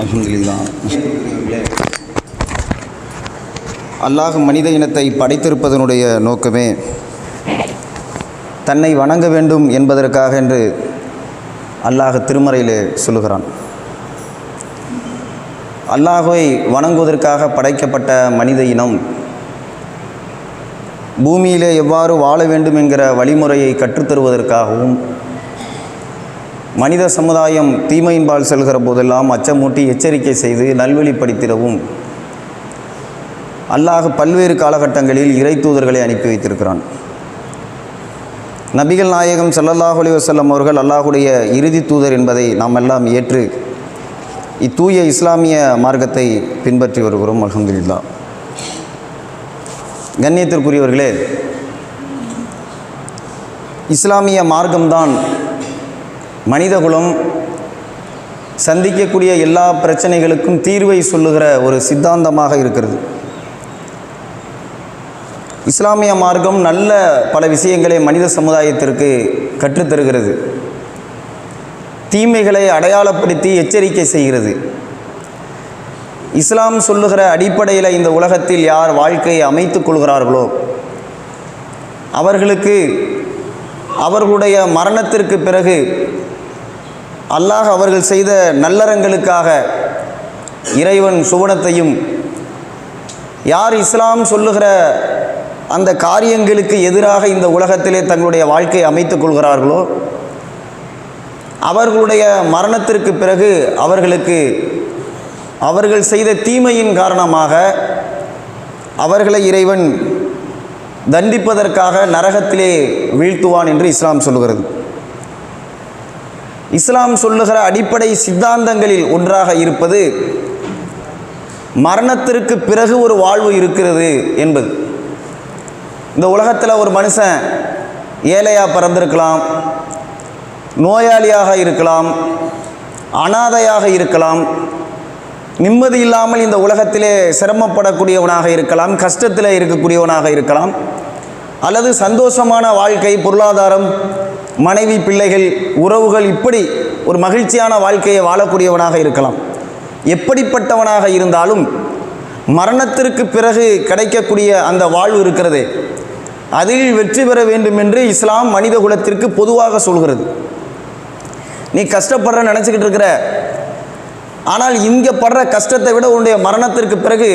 அல்ஹம்துலில்லாஹ். அல்லாஹ் மனித இனத்தை படைத்திருப்பதனுடைய நோக்கமே தன்னை வணங்க வேண்டும் என்பதற்காக என்று அல்லாஹ் திருமறையிலே சொல்லுகிறான். அல்லாஹ்வை வணங்குவதற்காக படைக்கப்பட்ட மனித இனம் பூமியிலே எவ்வாறு வாழ வேண்டும் என்கிற வழிமுறையை கற்றுத்தருவதற்காகவும், மனித சமுதாயம் தீமையின்பால் செல்கிற போதெல்லாம் அச்சமூட்டி எச்சரிக்கை செய்து நல்வழிப்படுத்திடவும் அல்லாஹ் பல்வேறு காலகட்டங்களில் இறை தூதர்களை அனுப்பி வைத்திருக்கிறான். நபிகள் நாயகம் ஸல்லல்லாஹு அலைஹி வஸல்லம் அவர்கள் அல்லாஹுடைய இறுதி தூதர் என்பதை நாம் எல்லாம் ஏற்று இத்தூய இஸ்லாமிய மார்க்கத்தை பின்பற்றி வருகிறோம். அல்ஹம்துலில்லாஹ். கண்ணியத்திற்குரியவர்களே, இஸ்லாமிய மார்க்கம்தான் மனிதகுலம் சந்திக்கக்கூடிய எல்லா பிரச்சனைகளுக்கும் தீர்வை சொல்லுகிற ஒரு சித்தாந்தமாக இருக்கிறது. இஸ்லாமிய மார்க்கம் நல்ல பல விஷயங்களை மனித சமுதாயத்திற்கு கற்றுத்தருகிறது. தீமைகளை அடையாளப்படுத்தி எச்சரிக்கை செய்கிறது. இஸ்லாம் சொல்லுகிற அடிப்படையில் இந்த உலகத்தில் யார் வாழ்க்கையை அமைத்து கொள்கிறார்களோ அவர்களுக்கு அவர்களுடைய மரணத்திற்கு பிறகு அல்லாஹ் அவர்கள் செய்த நல்லறங்களுக்காக இறைவன் சுவனத்தையும், யார் இஸ்லாம் சொல்லுகிற அந்த காரியங்களுக்கு எதிராக இந்த உலகத்திலே தங்களுடைய வாழ்க்கையை அமைத்துக் கொள்கிறார்களோ அவர்களுடைய மரணத்திற்கு பிறகு அவர்களுக்கு அவர்கள் செய்த தீமையின் காரணமாக அவர்களை இறைவன் தண்டிப்பதற்காக நரகத்திலே வீழ்த்துவான் என்று இஸ்லாம் சொல்லுகிறது. இஸ்லாம் சொல்லுகிற அடிப்படை சித்தாந்தங்களில் ஒன்றாக இருப்பது மரணத்திற்கு பிறகு ஒரு வாழ்வு இருக்கிறது என்பது. இந்த உலகத்தில் ஒரு மனுஷன் ஏழையாக பிறந்திருக்கலாம், நோயாளியாக இருக்கலாம், அனாதையாக இருக்கலாம், நிம்மதி இல்லாமல் இந்த உலகத்திலே சிரமப்படக்கூடியவனாக இருக்கலாம், கஷ்டத்தில் இருக்கக்கூடியவனாக இருக்கலாம், அல்லது சந்தோஷமான வாழ்க்கை, பொருளாதாரம், மனைவி, பிள்ளைகள், உறவுகள், இப்படி ஒரு மகிழ்ச்சியான வாழ்க்கையை வாழக்கூடியவனாக இருக்கலாம். எப்படிப்பட்டவனாக இருந்தாலும் மரணத்திற்கு பிறகு கிடைக்கக்கூடிய அந்த வாழ்வு இருக்கிறதே, அதில் வெற்றி பெற வேண்டும் என்று இஸ்லாம் மனித குலத்திற்கு பொதுவாக சொல்கிறது. நீ கஷ்டப்படுற நினச்சிக்கிட்டு இருக்கிற, ஆனால் இங்கே படுற கஷ்டத்தை விட உன்னுடைய மரணத்திற்கு பிறகு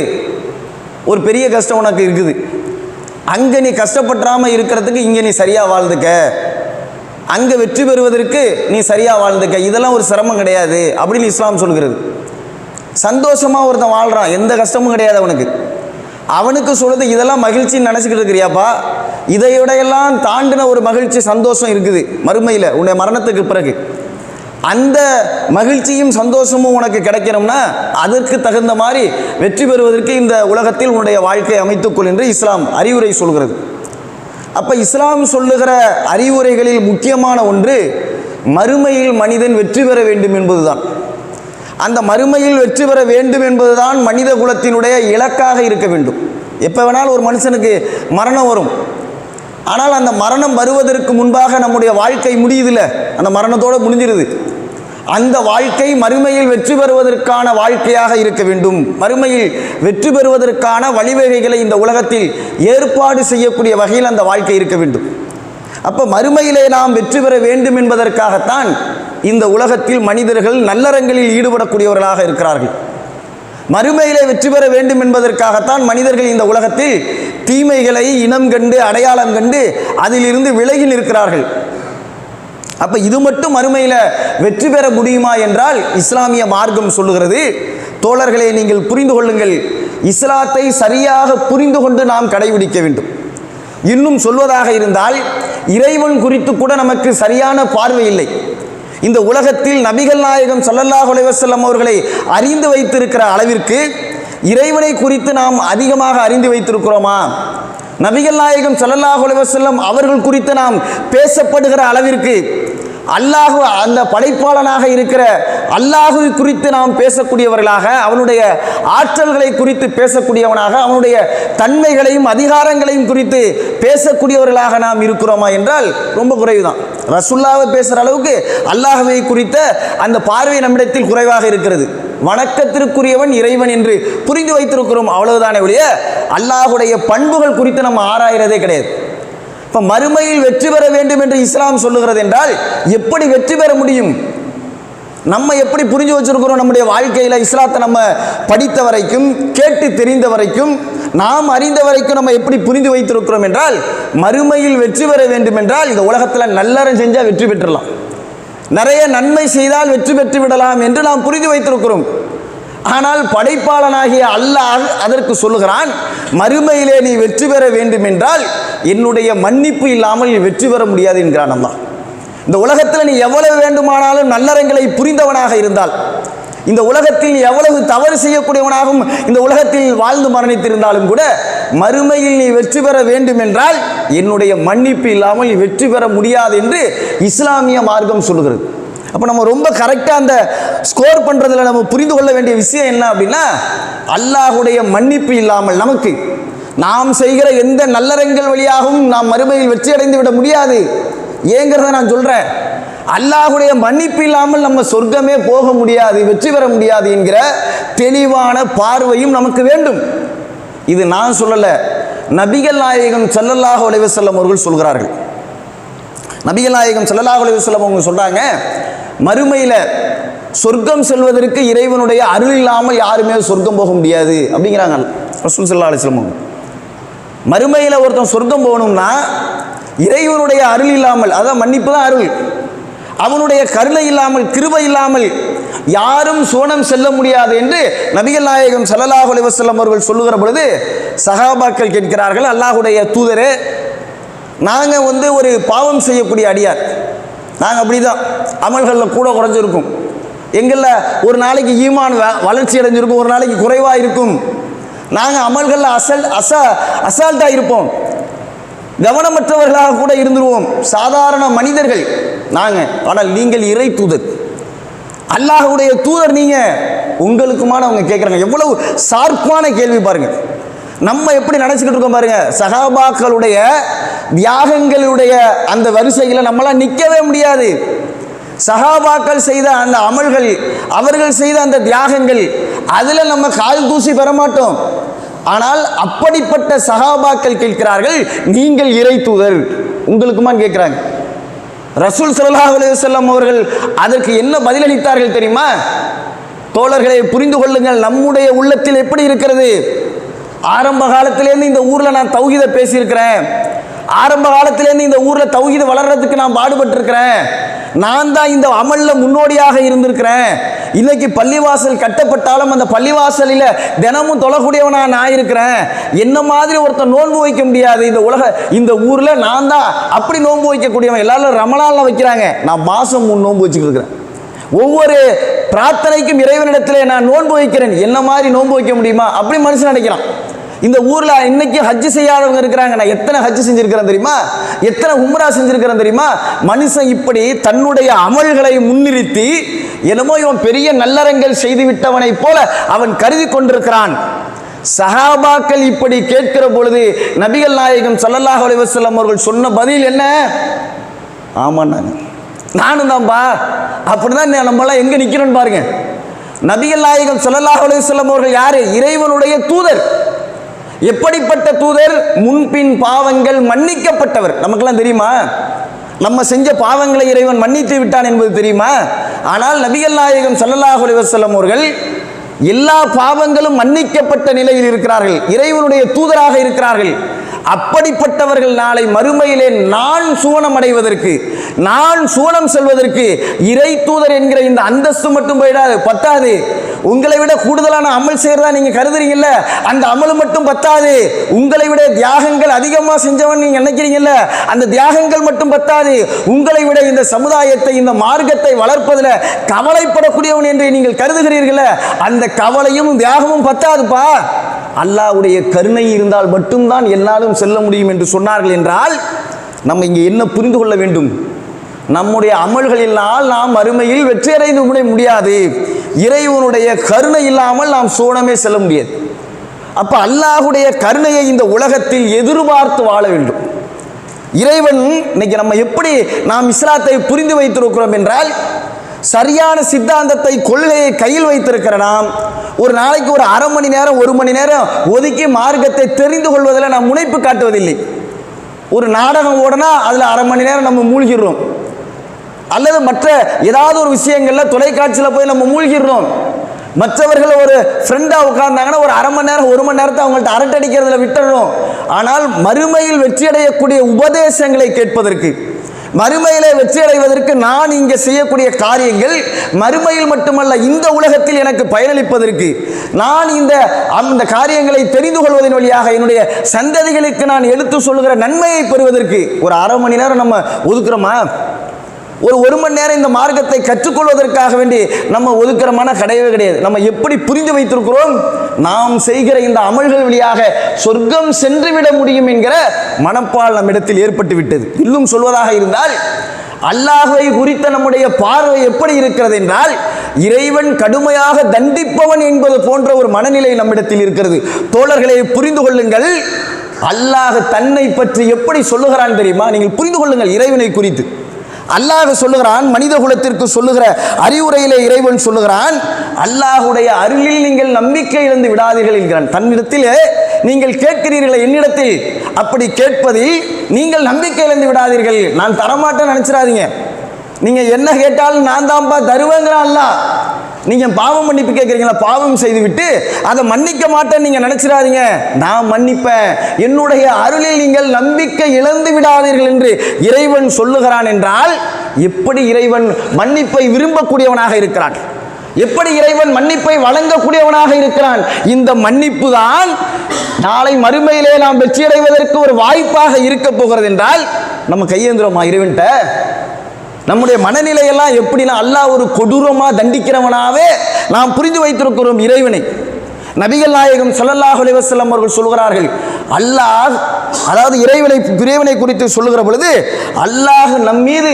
ஒரு பெரிய கஷ்டம் உனக்கு இருக்குது. அங்கே நீ கஷ்டப்படாமல் இருக்கிறதுக்கு இங்கே நீ சரியாக வாழ்ந்துக்க, அங்கே வெற்றி பெறுவதற்கு நீ சரியாக வாழ்ந்துக்க, இதெல்லாம் ஒரு சிரமம் கிடையாது அப்படின்னு இஸ்லாம் சொல்கிறது. சந்தோஷமாக ஒருத்தன் வாழ்கிறான், எந்த கஷ்டமும் கிடையாது அவனுக்கு. அவனுக்கு சொல்கிறது இதெல்லாம் மகிழ்ச்சின்னு நினச்சிக்கிட்டு இருக்கிறியாப்பா, இதையோடையெல்லாம் தாண்டின ஒரு மகிழ்ச்சி, சந்தோஷம் இருக்குது மறுமையில் உன்னுடைய மரணத்துக்கு பிறகு. அந்த மகிழ்ச்சியும் சந்தோஷமும் உனக்கு கிடைக்கணும்னா அதற்கு தகுந்த மாதிரி வெற்றி பெறுவதற்கு இந்த உலகத்தில் உன்னுடைய வாழ்க்கையை அமைத்துக்கொள் என்று இஸ்லாம் அறிவுரை சொல்கிறது. அப்போ இஸ்லாம் சொல்லுகிற அறிவுரைகளில் முக்கியமான ஒன்று மறுமையில் மனிதன் வெற்றி பெற வேண்டும் என்பதுதான். அந்த மறுமையில் வெற்றி பெற வேண்டும் என்பதுதான் மனித குலத்தினுடைய இலக்காக இருக்க வேண்டும். எப்போ வேணாலும் ஒரு மனுஷனுக்கு மரணம் வரும், ஆனால் அந்த மரணம் வருவதற்கு முன்பாக நம்முடைய வாழ்க்கை முடியுதில்ல, அந்த மரணத்தோடு முடிஞ்சிருது. அந்த வாழ்க்கை மறுமையில் வெற்றி பெறுவதற்கான வாழ்க்கையாக இருக்க வேண்டும். மறுமையில் வெற்றி பெறுவதற்கான வழிவகைகளை இந்த உலகத்தில் ஏற்பாடு செய்யக்கூடிய வகையில் அந்த வாழ்க்கை இருக்க வேண்டும். அப்போ மறுமையிலே நாம் வெற்றி பெற வேண்டும் என்பதற்காகத்தான் இந்த உலகத்தில் மனிதர்கள் நல்லறங்களில் ஈடுபடக்கூடியவர்களாக இருக்கிறார்கள். மறுமையிலே வெற்றி பெற வேண்டும் என்பதற்காகத்தான் மனிதர்கள் இந்த உலகத்தில் தீமைகளை இனம் கண்டு அடையாளம் கண்டு அதிலிருந்து விலகி நிற்கிறார்கள். அப்போ இது மட்டும் மறுமையில் வெற்றி பெற முடியுமா என்றால் இஸ்லாமிய மார்க்கம் சொல்லுகிறது, தோழர்களே நீங்கள் புரிந்து கொள்ளுங்கள், இஸ்லாத்தை சரியாக புரிந்து கொண்டு நாம் கடைபிடிக்க வேண்டும். இன்னும் சொல்வதாக இருந்தால் இறைவன் குறித்து கூட நமக்கு சரியான பார்வை இல்லை. இந்த உலகத்தில் நபிகள் நாயகம் ஸல்லல்லாஹு அலைஹி வஸல்லம் அவர்களை அறிந்து வைத்திருக்கிற அளவிற்கு இறைவனை குறித்து நாம் அதிகமாக அறிந்து வைத்திருக்கிறோமா? நபிகள் நாயகம் ஸல்லல்லாஹு அலைஹி வஸல்லம் அவர்கள் குறித்து நாம் பேசப்படுகிற அளவிற்கு அல்லாஹ், அந்த படைப்பாளனாக இருக்கிற அல்லாஹ் குறித்து நாம் பேசக்கூடியவர்களாக, அவனுடைய ஆற்றல்களை குறித்து பேசக்கூடியவனாக, அவனுடைய தன்மைகளையும் அதிகாரங்களையும் குறித்து பேசக்கூடியவர்களாக நாம் இருக்கிறோமா என்றால் ரொம்ப குறைவுதான். ரசூலுல்லாஹ்வை பேசுகிற அளவுக்கு அல்லாஹ்வை குறித்த அந்த பார்வை நம்மிடத்தில் குறைவாக இருக்கிறது. வணக்கத்திற்குரியவன் இறைவன் என்று புரிந்து வைத்திருக்கிறோம், அவ்வளவுதானே ஒழிய அல்லாஹுடைய பண்புகள் குறித்து நம்ம ஆராய்றதே கிடையாது. இப்போ மறுமையில் வெற்றி பெற வேண்டும் என்று இஸ்லாம் சொல்லுகிறது என்றால் எப்படி வெற்றி பெற முடியும்? நம்ம எப்படி புரிஞ்சு வச்சிருக்கிறோம்? நம்முடைய வாழ்க்கையில் இஸ்லாத்தை நம்ம படித்த வரைக்கும், கேட்டு தெரிந்த வரைக்கும், நாம் அறிந்த வரைக்கும் நம்ம எப்படி புரிந்து வைத்திருக்கிறோம் என்றால், மறுமையில் வெற்றி பெற வேண்டும் என்றால் இந்த உலகத்தில் நல்லறம் செஞ்சால் வெற்றி பெற்றலாம், நிறைய நன்மை செய்தால் வெற்றி பெற்று விடலாம் என்று நாம் புரிந்து வைத்திருக்கிறோம். ஆனால் படைப்பாளனாகிய அல்லாஹ் அதற்கு சொல்லுகிறான், மறுமையிலே நீ வெற்றி பெற வேண்டும் என்றால் என்னுடைய மன்னிப்பு இல்லாமல் நீ வெற்றி பெற முடியாது என்கிறான் அல்லாஹ். இந்த உலகத்தில் நீ எவ்வளவு வேண்டுமானாலும் நல்லறங்களை புரிந்தவனாக இருந்தால், இந்த உலகத்தில் எவ்வளவு தவறு செய்யக்கூடியவனாகவும் இந்த உலகத்தில் வாழ்ந்து மரணித்திருந்தாலும் கூட, மறுமையில் நீ வெற்றி பெற வேண்டும் என்றால் என்னுடைய மன்னிப்பு இல்லாமல் நீ வெற்றி பெற முடியாது என்று இஸ்லாமிய மார்க்கம் சொல்லுகிறது. அப்போ நம்ம ரொம்ப கரெக்டாக அந்த ஸ்கோர் பண்ணுறதுல நம்ம புரிந்து கொள்ள வேண்டிய விஷயம் என்ன அப்படின்னா, அல்லாஹுடைய மன்னிப்பு இல்லாமல் நமக்கு நாம் செய்கிற எந்த நல்லறங்கள் வழியாகவும் நாம் மறுமையில் வெற்றி அடைந்து விட முடியாது. ஏங்கிறத நான் சொல்கிறேன், அல்லாஹுடைய மன்னிப்பு இல்லாமல் நம்ம சொர்க்கமே போக முடியாது, வெற்றி பெற முடியாது என்கிற தெளிவான பார்வையும் நமக்கு வேண்டும். இது நான் சொல்லலை, நபிகள் நாயகம் ஸல்லல்லாஹு அலைஹி வஸல்லம் அவர்கள் சொல்கிறார்கள். நபிகள் நாயகம் ஸல்லல்லாஹு அலைஹி வஸல்லம் அவங்க சொல்கிறாங்க, மறுமையில் சொர்க்கம் செல்வதற்கு இறைவனுடைய அருள் இல்லாமல் யாருமே சொர்க்கம் போக முடியாது அப்படிங்கிறாங்க ரசூல் ஸல்லல்லாஹு அலைஹி வஸல்லம். மறுமையில் ஒருத்தன் சொர்க்கம் போகணும்னா இறைவனுடைய அருள் இல்லாமல், அதான் மன்னிப்பு தான் அருள், அவனுடைய கருணை இல்லாமல், கிருபை இல்லாமல் யாரும் சோனம் செல்ல முடியாது என்று நபிகள் நாயகம் ஸல்லல்லாஹு அலைஹி வஸல்லம் அவர்கள் சொல்லுகிற பொழுது சஹாபாக்கள் கேட்கிறார்கள், அல்லாஹுடைய தூதரே, நாங்கள் ஒரு பாவம் செய்யக்கூடிய அடியார், நாங்கள் அப்படி தான் அமல்களில் கூட குறைஞ்சிருக்கும், எங்களில் ஒரு நாளைக்கு ஈமான் வளர்ச்சி அடைஞ்சிருக்கும், ஒரு நாளைக்கு குறைவாக இருக்கும், நாங்கள் அமல்களில் அசால்ட்டாக இருப்போம், கவனமற்றவர்களாக கூட இருந்துருவோம், சாதாரண மனிதர்கள் நாங்கள். ஆனால் நீங்கள் இறை தூதர், அல்லாஹுடைய தூதர் நீங்கள், உங்களுக்குமான அவங்க கேட்குறாங்க. எவ்வளவு சார்பான கேள்வி பாருங்க. நம்ம எப்படி நினச்சிக்கிட்டு இருக்கோம் பாருங்க, சஹாபாக்களுடைய தியாகங்களுடைய அந்த வரிசையில் நம்மளாம் நிற்கவே முடியாது. சஹாபாக்கள் செய்த அந்த அமல்கள், அவர்கள் செய்த அந்த தியாகங்கள், அதில் நம்ம கால் தூசி பெற மாட்டோம். ஆனால் அப்படிப்பட்ட சஹாபாக்கள் கேட்கிறார்கள், நீங்கள் இறை தூதர், உங்களுக்குமான்னு கேட்குறாங்க. ரசூல் ஸல்லல்லாஹு அலைஹி வஸல்லம் அவர்கள் அதற்கு என்ன பதிலளித்தார்கள் தெரியுமா? தோழர்களை புரிந்து கொள்ளுங்கள், நம்முடைய உள்ளத்தில் எப்படி இருக்கிறது. ஆரம்ப காலத்திலேருந்து இந்த ஊரில் நான் தௌஹீதை பேசியிருக்கிறேன், ஆரம்ப காலத்திலேருந்து இந்த ஊரில் தௌஹீது வளர்றதுக்கு நான் பாடுபட்டிருக்கிறேன், நான் தான் இந்த அமலில் முன்னோடியாக இருந்திருக்கிறேன். இன்னைக்கு பள்ளிவாசல் கட்டப்பட்டாலும் அந்த பள்ளிவாசலில் தினமும் தொழக்கூடியவனாக நான் இருக்கிறேன். என்ன மாதிரி ஒருத்தர் நோன்பு வைக்க முடியாது இந்த ஊரில், நான் தான் அப்படி நோன்பு வைக்கக்கூடியவன். எல்லாரும் ரமலானில் வைக்கிறாங்க, நான் மாதம் 3 நோன்பு வச்சுக்கிட்டு இருக்கிறேன். ஒவ்வொரு பிரார்த்தனைக்கும் இறைவனிடத்தில் நான் நோன்பு வைக்கிறேன், என்ன மாதிரி நோன்பு வைக்க முடியுமா அப்படி மனுஷன் நினைக்கிறான். இந்த ஊரில் இன்னைக்கு ஹஜ்ஜு செய்யாதவங்க இருக்கிறாங்க, நான் எத்தனை ஹஜ்ஜு செஞ்சிருக்கிறேன் தெரியுமா, எத்தனை உம்ரா செஞ்சிருக்கிறேன் தெரியுமா. மனுஷன் இப்படி தன்னுடைய அமல்களை முன்னிறுத்தி என்னமோ இவன் பெரிய நல்லறங்கள் செய்து விட்டவனை போல அவன் கருதி கொண்டிருக்கிறான். சஹாபாக்கள் இப்படி கேட்கிற பொழுது நபிகள் நாயகம் ஸல்லல்லாஹு அலைஹி வஸல்லம் அவர்கள் சொன்ன பதில் என்ன? ஆமாம், நானும் தான்பா. அப்படிதான் நம்மளாம் எங்கே நிற்கிறோன்னு பாருங்க. நபிகள் நாயகம் ஸல்லல்லாஹு அலைஹி வஸல்லம் அவர்கள் யாரு? இறைவனுடைய தூதர். எப்படிப்பட்ட தூதர்? முன்பின் பாவங்கள் மன்னிக்கப்பட்டவர். நமக்கெல்லாம் தெரியுமா? நம்ம செஞ்ச பாவங்களை இறைவன் மன்னித்து விட்டான் என்பது தெரியுமா? ஆனால் நபிகள் நாயகம் ஸல்லல்லாஹு அலைஹி வஸல்லம் அவர்கள் எல்லா பாவங்களும் மன்னிக்கப்பட்ட நிலையில் இருக்கிறார்கள், இறைவனுடைய தூதராக இருக்கிறார்கள். அப்படிப்பட்டவர்கள் நாளை மறுமையிலே நான் சுவனம் அடைவதற்கு, நான் சுவனம் செல்வதற்கு இறை தூதர் என்கிற இந்த அந்தஸ்து மட்டும் பத்தாது. உங்களை விட கூடுதலான அமல் செய்யறதா நீங்க கருதுறீங்கல்ல, அந்த அமல் மட்டும் பத்தாது. உங்களை விட தியாகங்கள் அதிகமாக செஞ்சவன் நீங்க நினைக்கிறீங்கல்ல, அந்த தியாகங்கள் மட்டும் பத்தாது. உங்களை விட இந்த சமுதாயத்தை, இந்த மார்க்கத்தை வளர்ப்பதில் கவலைப்படக்கூடியவன் என்று நீங்கள் கருதுகிறீர்கள, அந்த கவலையும் தியாகமும் பத்தாதுப்பா. அல்லாஹ்வுடைய கருணை இருந்தால் மட்டும்தான் எல்லாரும் செல்ல முடியும் என்று சொன்னார்கள் என்றால் நம்ம இங்கே என்ன புரிந்து கொள்ள வேண்டும்? நம்முடைய அமல்களினால் நாம் மறுமையில் வெற்றியடைந்து முடியாது. இறைவனுடைய கருணை இல்லாமல் நாம் சோனமே செல்ல முடியாது. அப்ப அல்லாஹ்வுடைய கருணையை இந்த உலகத்தில் எதிர்பார்த்து வாழ வேண்டும். இறைவன் இன்னைக்கு நம்ம எப்படி நாம் இஸ்லாத்தை புரிந்து வைத்திருக்கிறோம் என்றால், சரியான சித்தாந்தத்தை கொள்கையை கையில் வைத்திருக்கிற நாம் ஒரு நாளைக்கு ஒரு அரை மணி நேரம் 1 மணி நேரம் ஒதுக்கி மார்க்கத்தை தெரிந்து கொள்வதில் நாம் முனைப்பு காட்டுவதில்லை. ஒரு நாடகம் ஓடனா அதில் அரை மணி நேரம் நம்ம மூழ்கிறோம், அல்லது மற்ற ஏதாவது ஒரு விஷயங்கள்ல தொலைக்காட்சியில் போய் நம்ம மூழ்கிறோம். மற்றவர்கள் ஒரு ஃப்ரெண்டாக உட்கார்ந்தாங்கன்னா ஒரு அரை மணி நேரம் 1 மணி நேரத்தை அவங்கள்ட்ட அரட்டடிக்கிறதுல விட்டுறோம். ஆனால் மறுமையில் வெற்றியடையக்கூடிய உபதேசங்களை கேட்பதற்கு, மறுமையிலே வெற்றி அடைவதற்கு நான் இங்கே செய்யக்கூடிய காரியங்கள் மறுமையில் மட்டுமல்ல இந்த உலகத்தில் எனக்கு பயனளிப்பதற்கு, நான் அந்த காரியங்களை தெரிந்து கொள்வதன் வழியாக என்னுடைய சந்ததிகளுக்கு நான் எடுத்து சொல்லுகிற நன்மையை பெறுவதற்கு ஒரு அரை மணி நேரம் நம்ம ஒதுக்குறோமா? ஒரு 1 மணி நேரம் இந்த மார்க்கத்தை கற்றுக்கொள்வதற்காக வேண்டி நம்ம ஒதுக்கிறமான கிடையவே கிடையாது. நம்ம எப்படி புரிந்து வைத்திருக்கிறோம்? நாம் செய்கிற இந்த அமல்கள் வழியாக சொர்க்கம் சென்றுவிட முடியும் என்கிற மனப்பால் நம்மிடத்தில் ஏற்பட்டு விட்டது. இன்னும் சொல்வதாக இருந்தால், அல்லாஹ்வை குறித்த நம்முடைய பார்வை எப்படி இருக்கிறது என்றால், இறைவன் கடுமையாக தண்டிப்பவன் என்பது போன்ற ஒரு மனநிலை நம்மிடத்தில் இருக்கிறது. தோழர்களை புரிந்து கொள்ளுங்கள், அல்லாஹ் தன்னை பற்றி எப்படி சொல்லுகிறான் தெரியுமா? நீங்கள் புரிந்து கொள்ளுங்கள். இறைவனை குறித்து அல்லாஹ் சொல்லுகிறான், மனித குலத்திற்கு சொல்லுகிற அறிவுரையிலே இறைவன் சொல்லுகிறான், அல்லாஹுடைய அருளில் நீங்கள் நம்பிக்கை இழந்து விடாதீர்கள் என்கிறான். தன்னிடத்திலே நீங்கள் கேட்கிறீர்கள், என்னிடத்தில் அப்படி கேட்பதில் நீங்கள் நம்பிக்கை இழந்து விடாதீர்கள். நான் தரமாட்டேன்னு நினைச்சிடாதீங்க. நீங்க என்ன கேட்டாலும் நான் தான்ப்பா தருவேங்கிறான் அல்லாஹ். நீங்க பாவம் மன்னிப்பு கேட்குறீங்களா? பாவம் செய்துவிட்டு அதை மன்னிக்க மாட்டேன்னு நீங்க நினைச்சிடாதீங்க. நான் மன்னிப்பேன். என்னுடைய அருளில் நீங்கள் நம்பிக்கை இழந்து விடாதீர்கள் என்று இறைவன் சொல்லுகிறான் என்றால், எப்படி இறைவன் மன்னிப்பை விரும்பக்கூடியவனாக இருக்கிறான், எப்படி இறைவன் மன்னிப்பை வழங்கக்கூடியவனாக இருக்கிறான். இந்த மன்னிப்பு தான் நாளை மறுமையிலே நாம் வெற்றியடைவதற்கு ஒரு வாய்ப்பாக இருக்க போகிறது என்றால் நம்ம கையேந்திரமா இறைவன்கிட்ட? நம்முடைய மனநிலையெல்லாம் எப்படின்னா, அல்லாஹ் ஒரு கொடூரமா தண்டிக்கிறவனாவே நாம் புரிந்து வைத்திருக்கிறோம் இறைவனை. நபிகள் நாயகம் ஸல்லல்லாஹு அலைஹி வஸல்லம் அவர்கள் சொல்கிறார்கள், அல்லாஹ், அதாவது இறைவனை குறித்து சொல்லுகிற பொழுது, அல்லாஹ் நம் மீது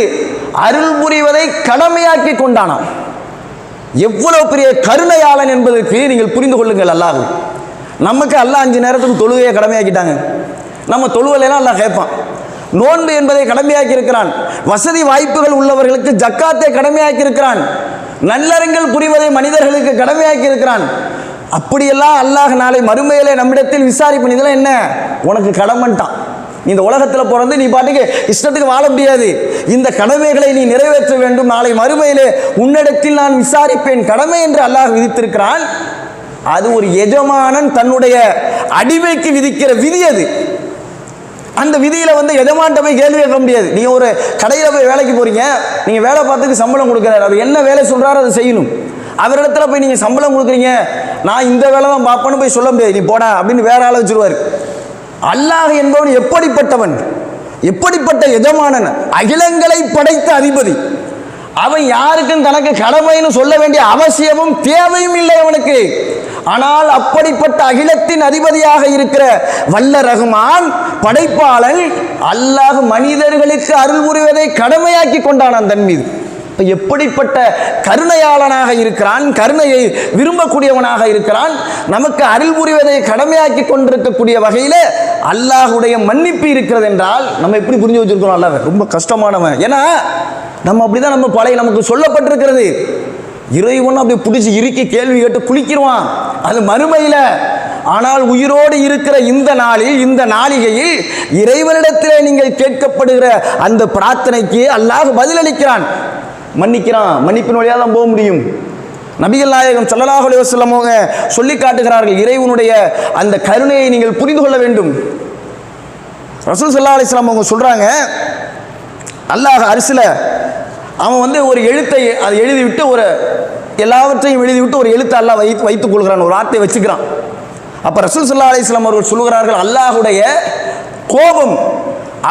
அருள் புரிவதை கடமையாக்கி கொண்டானாம். எவ்வளவு பெரிய கருணையாளன் என்பதற்கு நீங்கள் புரிந்து கொள்ளுங்கள். அல்லாஹ் நமக்கு அல்லாஹ் 5 நேரத்துக்கு தொழுகையை கடமையாக்கிட்டாங்க. நம்ம தொழுவலையெல்லாம் அல்லாஹ் கேட்பான். நோன்பு என்பதை கடமையாக்கி இருக்கிறான். வசதி வாய்ப்புகள் உள்ளவர்களுக்கு ஜக்காத்தை கடமையாக்கி இருக்கிறான். நல்லறங்கள் புரிவதை மனிதர்களுக்கு கடமையாக்கி இருக்கிறான். அப்படியெல்லாம் அல்லாஹ் நாளை மறுமையிலே நம்மிடத்தில் விசாரிப்பன். இதெல்லாம் என்ன உனக்கு கடமைட்டான். இந்த உலகத்தில் பிறந்து நீ பாட்டுக்கு இஷ்டத்துக்கு வாழ முடியாது. இந்த கடமைகளை நீ நிறைவேற்ற வேண்டும். நாளை மறுமையிலே உன்னிடத்தில் நான் விசாரிப்பேன். கடமை என்று அல்லாஹ் விதித்திருக்கிறான். அது ஒரு எஜமானன் தன்னுடைய அடிமைக்கு விதிக்கிற விதி. அது அந்த விதியில எஜமான்ட்ட போய் கேள்வி கேட்க முடியாது. நீங்க ஒரு கடையில போய் வேலைக்கு போறீங்க, நீங்க வேலை பார்த்துக்கு சம்பளம் கொடுக்குறாரு, அவர் என்ன வேலை சொல்றாரு அதை செய்யணும். அவரிடத்துல போய் நீங்க சம்பளம் கொடுக்குறீங்க, நான் இந்த வேலை தான் பார்ப்பேன்னு போய் சொல்ல முடியாது. நீ போடா அப்படின்னு வேற ஆளை வச்சிருவாரு. அல்லாஹ் என்பவன் எப்படிப்பட்டவன், எப்படிப்பட்ட எஜமானன், அகிலங்களை படைத்த அதிபதி. அவன் யாருக்கும் தனக்கு கடமைன்னு சொல்ல வேண்டிய அவசியமும் தேவையும் இல்லை அவனுக்கு. ஆனால் அப்படிப்பட்ட அகிலத்தின் அதிபதியாக இருக்கிற வல்ல ரஹ்மான், படைப்பாளன் அல்லாஹ் மனிதர்களுக்கு அருள் புரிவதை கடமையாக்கி கொண்டான் தன் மீது. எப்படிப்பட்ட கருணையாளனாக இருக்கிறான், கருணையை விரும்பக்கூடியவனாக இருக்கிறான். நமக்கு அருள் புரிவதை கடமையாக்கி கொண்டிருக்கக்கூடிய வகையில் அல்லாஹுடைய மன்னிப்பு இருக்கிறது என்றால் நம்ம எப்படி புரிஞ்சு வச்சிருக்கிறோம்? அல்லாஹ் ரொம்ப கஷ்டமானவன். ஏன்னா நம்ம அப்படிதான் நம்ம பழைய நமக்கு சொல்லப்பட்டிருக்கிறது. இறைவன் அப்படி பிடிச்சி இறுக்கி கேள்வி கேட்டு குளிக்கிடுவான், அது மறுமையில. ஆனால் உயிரோடு இருக்கிற இந்த நாளில், இந்த நாளிகையில் இறைவனிடத்திலே நீங்கள் கேட்கப்படுகிற அந்த பிரார்த்தனைக்கு அல்லாஹ் பதிலளிக்கிறான், மன்னிக்கிறான். மன்னிப்பின் வழியாக தான் போக முடியும். நபிகள் நாயகம் ஸல்லல்லாஹு அலைஹி வஸல்லம் அவங்க சொல்லி காட்டுகிறார்கள், இறைவனுடைய அந்த கருணையை நீங்கள் புரிந்து கொள்ள வேண்டும். ரசூல் ஸல்லல்லாஹு அலைஹி வஸல்லம் அவங்க சொல்றாங்க, அல்லாஹ் அரிசில அவன் ஒரு எழுத்தை அதை எழுதிவிட்டு, ஒரு எல்லாவற்றையும் எழுதிவிட்டு ஒரு எழுத்தை அல்லாஹ் வைத்துக் கொள்கிறான், ஒரு வார்த்தையை வச்சுக்கிறான். அப்போ ரசூல் ஸல்லல்லாஹு அலைஹி வஸல்லம் அவர்கள் சொல்லுகிறார்கள், அல்லாஹுடைய கோபம்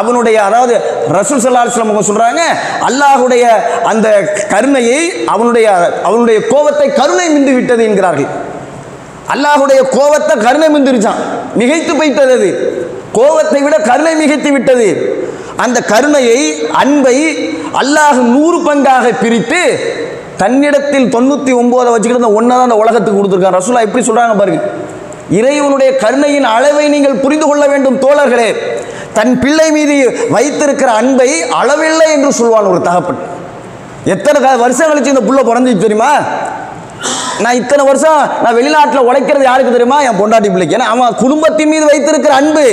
அவனுடைய, அதாவது ரசூல் ஸல்லல்லாஹு அலைஹி வஸல்லம் அவங்க சொல்றாங்க, அல்லாஹுடைய அந்த கருணையை அவனுடைய கோபத்தை கருணை மிந்து விட்டது என்கிறார்கள். அல்லாஹுடைய கோபத்தை கருணை மிந்துருச்சான், மிகைத்து போய்த்தது. அது கோபத்தை விட கருணை மிகைத்து விட்டது. அந்த கருணையை, அன்பை அல்லாஹ் 100 பங்காக பிரித்து தன்னிடத்தில் 99 வச்சுக்கிட்டு ஒன்றை தான் அந்த உலகத்துக்கு கொடுத்துருக்கான். ரசூலா எப்படி சொல்றாங்க பாருங்க. இறைவனுடைய கருணையின் அளவை நீங்கள் புரிந்து கொள்ள வேண்டும் தோழர்களே. தன் பிள்ளை மீது வைத்திருக்கிற அன்பை அளவில்லை என்று சொல்வான் ஒரு தகப்பன். எத்தனை வருஷம் கழிச்சு இந்த புள்ள பிறந்துச்சு தெரியுமா? நான் இத்தனை வருஷம் நான் வெளிநாட்டில் உழைக்கிறது யாருக்கு தெரியுமா? என் பொண்டாட்டி பிள்ளைக்கு. ஏன்னா அவன் குடும்பத்தின் மீது வைத்திருக்கிற அன்பு.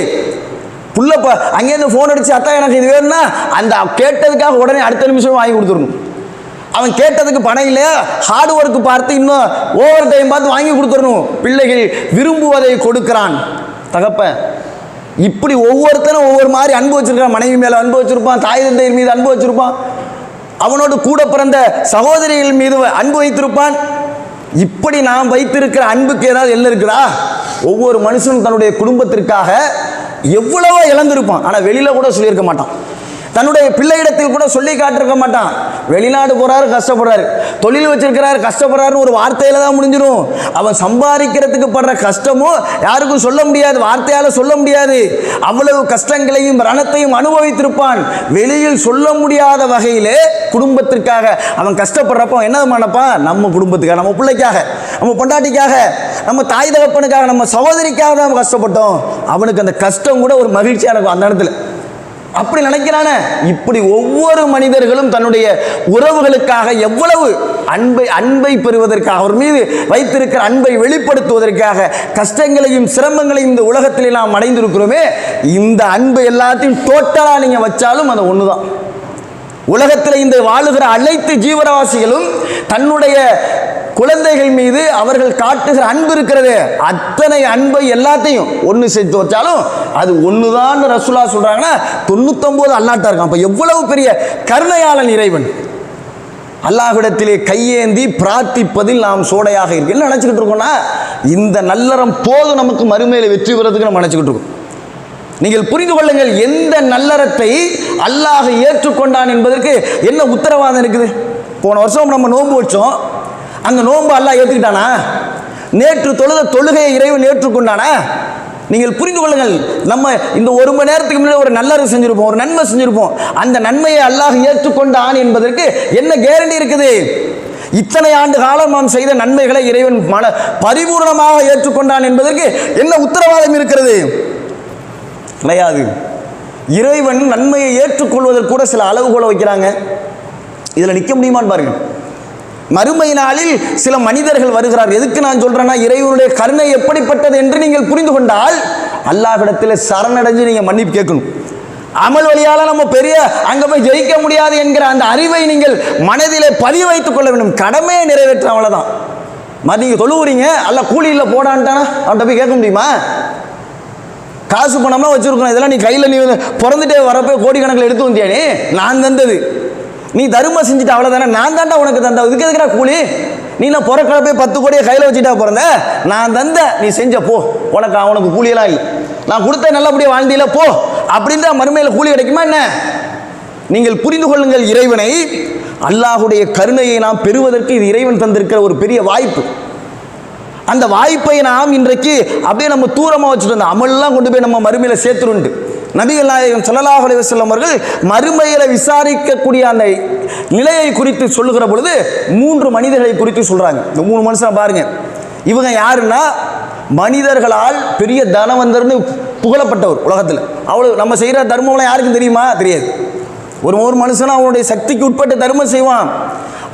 புள்ள அங்கேருந்து ஃபோன் அடிச்சு அத்தா எனக்கு இது வேணும்னா அந்த கேட்டதுக்காக உடனே அடுத்த நிமிஷம் வாங்கி கொடுத்துடணும். அவன் கேட்டதுக்கு பணம் இல்லையா, ஹார்ட் ஒர்க் பார்த்து இன்னும் ஓவர் டைம் பார்த்து வாங்கி கொடுத்துடணும். பிள்ளைகள் விரும்புவதை கொடுக்கிறான் தகப்பன். இப்படி ஒவ்வொருத்தரும் ஒவ்வொரு மாதிரி அன்பு வச்சிருக்கான். மனைவி மேலே அன்பு வச்சிருப்பான், தாய் தந்தையின் மீது அன்பு வச்சிருப்பான், அவனோடு கூட பிறந்த சகோதரிகள் மீது அன்பு வைத்திருப்பான். இப்படி நாம் வைத்திருக்கிற அன்புக்கு ஏதாவது எல்லாம் இருக்குதா? ஒவ்வொரு மனுஷனும் தன்னுடைய குடும்பத்திற்காக எவ்வளவோ இழந்திருப்பான். ஆனால் வெளியில கூட சொல்லியிருக்க மாட்டான். தன்னுடைய பிள்ளையிடத்தில் கூட சொல்லி காட்டிருக்க மாட்டான். வெளிநாடு போறாரு, கஷ்டப்படுறாரு, தொழில் வச்சிருக்கிறாரு, கஷ்டப்படுறாருன்னு ஒரு வார்த்தையில தான் முடிஞ்சிடும். அவன் சம்பாதிக்கிறதுக்கு படுற கஷ்டமும் யாருக்கும் சொல்ல முடியாது, வார்த்தையால சொல்ல முடியாது. அவ்வளவு கஷ்டங்களையும் ரணத்தையும் அனுபவித்திருப்பான். வெளியில் சொல்ல முடியாத வகையிலே குடும்பத்திற்காக அவன் கஷ்டப்படுறப்ப என்ன பண்ணப்பான்? நம்ம குடும்பத்துக்காக, நம்ம பிள்ளைக்காக, நம்ம பொண்டாட்டிக்காக, நம்ம தாய் தகப்பனுக்காக, நம்ம சகோதரிக்காக தான் கஷ்டப்பட்டோம். அவனுக்கு அந்த கஷ்டம் கூட ஒரு மகிழ்ச்சியா இருக்கும் அந்த இடத்துல. அப்படி நினைக்கிறானே. இப்படி ஒவ்வொரு மனிதர்களும் தன்னுடைய உறவுகளுக்காக எவ்வளவு அன்பை பெறுவதற்காக, அவர் மீது வைத்திருக்கிற அன்பை வெளிப்படுத்துவதற்காக கஷ்டங்களையும் சிரமங்களையும் இந்த உலகத்திலே நாம் அடைந்திருக்கிறோமே. இந்த அன்பு எல்லாத்தையும் டோட்டலா நீங்க வச்சாலும் அது ஒண்ணுதான். உலகத்தில் இந்த வாழுகிற அனைத்து ஜீவராசிகளும் தன்னுடைய குழந்தைகள் மீது அவர்கள் காட்டுகிற அன்பு இருக்கிறது, அத்தனை அன்பை எல்லாத்தையும் ஒன்று சேர்த்து வச்சாலும் அது ஒண்ணுதான். ரசூலா சொல்றாங்கன்னா 99 அல்லாட்டா இருக்கான். அப்ப எவ்வளவு பெரிய கருணையாளன் இறைவன். அல்லாஹ்விடத்திலே கையேந்தி பிரார்த்திப்பதில் நாம் சோடையாக இருக்கு. என்ன நினைச்சுக்கிட்டு இருக்கோம்னா, இந்த நல்லறம் போதும் நமக்கு மறுமையில வெற்றி பெறதுக்கு நம்ம நினைச்சுக்கிட்டு இருக்கோம். நீங்கள் புரிந்து கொள்ளுங்கள், எந்த நல்லறத்தை அல்லாஹ் ஏற்றுக்கொண்டான் என்பதற்கு என்ன உத்தரவாதம் இருக்குது? போன வருஷம் நம்ம நோன்பு வச்சோம், அந்த நோன்பு அல்லாஹ் ஏற்றுக்கிட்டானா? நேற்று தொழுத தொழுகையை இறைவன் ஏற்றுக்கொண்டானா? நீங்கள் புரிந்து கொள்ளுங்கள், நம்ம இந்த 1 மணி நேரத்துக்கு முன்னாடி ஒரு நல்லது செஞ்சிருப்போம், ஒரு நன்மை செஞ்சிருப்போம். அந்த நன்மையை அல்லாஹ் ஏற்றுக்கொண்டான் என்பதற்கு என்ன கேரண்டி இருக்குது? இத்தனை ஆண்டு காலம் நாம் செய்த நன்மைகளை இறைவன் பரிபூர்ணமாக ஏற்றுக்கொண்டான் என்பதற்கு என்ன உத்தரவாதம் இருக்கிறது? கிடையாது. இறைவன் நன்மையை ஏற்றுக்கொள்வதற்கு கூட சில அளவுகோலை வைக்கிறாங்க. இதில் நிற்க முடியுமான்னு பாருங்க. மறுமை நாளில் சில மனிதர்கள் வருகிறார். எதுக்கு நான் சொல்றேன்னா, இறைவனுடைய கருணை எப்படிப்பட்டது என்று நீங்கள் புரிந்து கொண்டால் அல்லாஹ்விடத்தில் சரணடைஞ்சு நீங்க மன்னிப்பு கேட்கணும். அமல் வழியால நம்ம பெரிய அங்க போய் ஜெயிக்க முடியாது என்கிற அந்த அறிவை நீங்கள் மனதிலே பதிய வைத்துக் கொள்ள வேண்டும். கடமையை நிறைவேற்ற, அவ்வளவுதான். நீங்க தொழுவுறீங்க, அல்ல கூலி இல்லை போடான்ட்டானா அவன்கிட்ட போய் கேட்க முடியுமா? காசு பணம்லாம் வச்சிருக்கணும், இதெல்லாம் நீ கையில் நீ பிறந்துட்டே வரப்போ கோடிக்கணக்கில் எடுத்து வந்தியானே, நான் தந்தது. நீ தர்மம் செஞ்சுட்டு அவ்வளோதானே, நான் தாண்டா உனக்கு தந்த, இதுக்கு எதுக்குடா கூலி? நீ நான் பிறக்கிறப்ப 10 கோடியை கையில் வச்சுட்டா பிறந்த, நான் தந்த, நீ செஞ்ச போ, உனக்கு கூலியெல்லாம் இல்லை, நான் கொடுத்த நல்லபடியாக வாழ்ந்தியில போ அப்படின்ற மறுமையில் கூலி கிடைக்குமா என்ன? நீங்கள் புரிந்து கொள்ளுங்கள், இறைவனை, அல்லாஹுடைய கருணையை நாம் பெறுவதற்கு இது இறைவன் தந்திருக்கிற ஒரு பெரிய வாய்ப்பு. அந்த வாய்ப்பை நாம் இன்றைக்கு அப்படியே நம்ம தூரமாக வச்சுட்டு இருந்தோம். அமல்லாம் கொண்டு போய் நம்ம மறுமையில் சேர்த்துருண்டு. நபிகள் நாயகம் ஸல்லல்லாஹு அலைஹி வஸல்லம் அவர்கள் மறுமையில விசாரிக்கக்கூடிய அந்த நிலையை குறித்து சொல்லுகிற பொழுது 3 மனிதர்களை குறித்து சொல்றாங்க. இந்த 3 மனுஷனை பாருங்க. இவங்க யாருன்னா, மனிதர்களால் பெரிய தனவந்தர்னு புகழப்பட்டவர் உலகத்தில். அவ்வளவு நம்ம செய்கிற தர்மம்லாம் யாருக்கும் தெரியுமா? தெரியாது. ஒரு மனுஷன் அவனுடைய சக்திக்கு உட்பட்டு தர்மம் செய்வான்.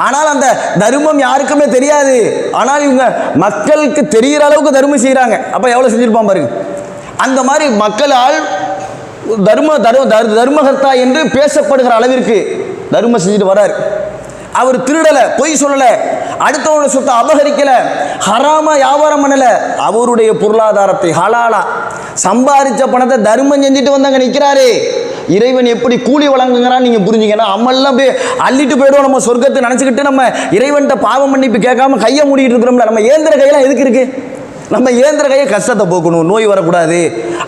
ஆனால் அந்த தர்மம் யாருக்குமே தெரியாது. ஆனால் இவங்க மக்களுக்கு தெரிகிற அளவுக்கு தர்மம் செய்கிறாங்க. அப்போ எவ்வளோ செஞ்சிருப்பான் பாருங்க. அந்த மாதிரி மக்களால் தர்மகர்த்தா என்று பேசப்படுகிற அளவிற்கு தர்மம் செஞ்சுட்டு வராரு. அவர் திருடலை, பொய் சொல்லலை, அடுத்தவனோட சொத்தை அபகரிக்கலை, ஹராமா வியாபாரம் பண்ணலை, அவருடைய பொருளாதாரத்தை ஹலாலா சம்பாதிச்ச பணத்தை தர்மம் செஞ்சுட்டு வந்தாங்க நிற்கிறாரு. இறைவன் எப்படி கூலி வழங்குங்கிறான் நீங்க புரிஞ்சுங்கன்னா, அம்மெல்லாம் போய் அள்ளிட்டு போயிடுவோம் நம்ம சொர்க்கத்தை நினச்சிக்கிட்டு நம்ம இறைவன்கிட்ட பாவம் மன்னிப்பு கேட்காம கையை மூடிட்டு இருக்கிறோம்ல. நம்ம ஏந்திர கையெல்லாம் எதுக்கு இருக்கு? நம்ம ஏந்திர கையை கஷ்டத்தை போக்கணும், நோய் வரக்கூடாது,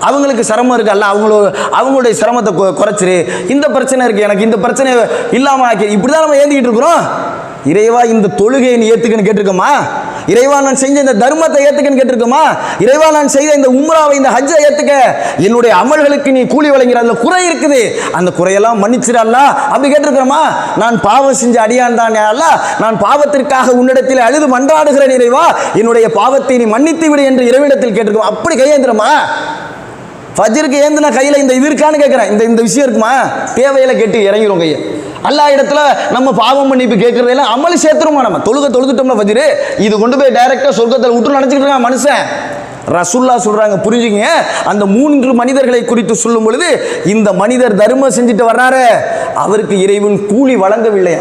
அவங்களுக்கு சிரமம் இருக்கு, அல்ல அவங்களுடைய சிரமத்தை குறைச்சிரு, இந்த பிரச்சனை இருக்கு எனக்கு இந்த பிரச்சனை இல்லாமல் ஆக்கி, இப்படிதான் நம்ம ஏந்திக்கிட்டு இருக்கிறோம். இறைவா இந்த தொழுகையை நீ ஏத்துக்கன்னு கேட்டிருக்கோமா? இறைவா நான் செஞ்ச இந்த தர்மத்தை ஏத்துக்கன்னு கேட்டிருக்கோமா? இறைவா நான் செய்த இந்த உம்ராவை இந்த ஹஜ்ஜை ஏத்துக்க, என்னுடைய அமல்களுக்கு நீ கூலி வழங்குற, அதுல குறை இருக்குது, அந்த குறையெல்லாம் மன்னிச்சிடல்ல அப்படி கேட்டிருக்கிறோமா? நான் பாவம் செஞ்ச அடியான் தான் அல்ல, நான் பாவத்திற்காக உன்னிடத்தில் அழுது மன்றாடுகிறேன், இறைவா என்னுடைய பாவத்தை நீ மன்னித்து விடு என்று இறைவனிடத்தில் கேட்டிருக்கோம். அப்படி கையேந்திரமா? ஃபஜ்ருக்கு ஏந்தின கையில் இந்த இது இருக்கான்னு கேட்குறேன், இந்த விஷயம் இருக்குமா? தேவையில கேட்டு இறங்கிடும் கையை. அல்லா இடத்துல நம்ம பாவம் மன்னிப்பு கேட்கறதெல்லாம் அமல் சேர்த்துருமா? நம்ம தொழுதுட்டோம்ல ஃபஜ்ரு, இது கொண்டு போய் டைரக்டா சொர்க்கத்தில் விட்டு நினைச்சிட்டு இருக்கான் மனுஷன். ரசூல்லா சொல்றாங்க, புரிஞ்சுங்க, அந்த 3 மனிதர்களை குறித்து சொல்லும் பொழுது, இந்த மனிதர் தர்மம் செஞ்சுட்டு வர்றாரு, அவருக்கு இறைவன் கூலி வழங்கவில்லை,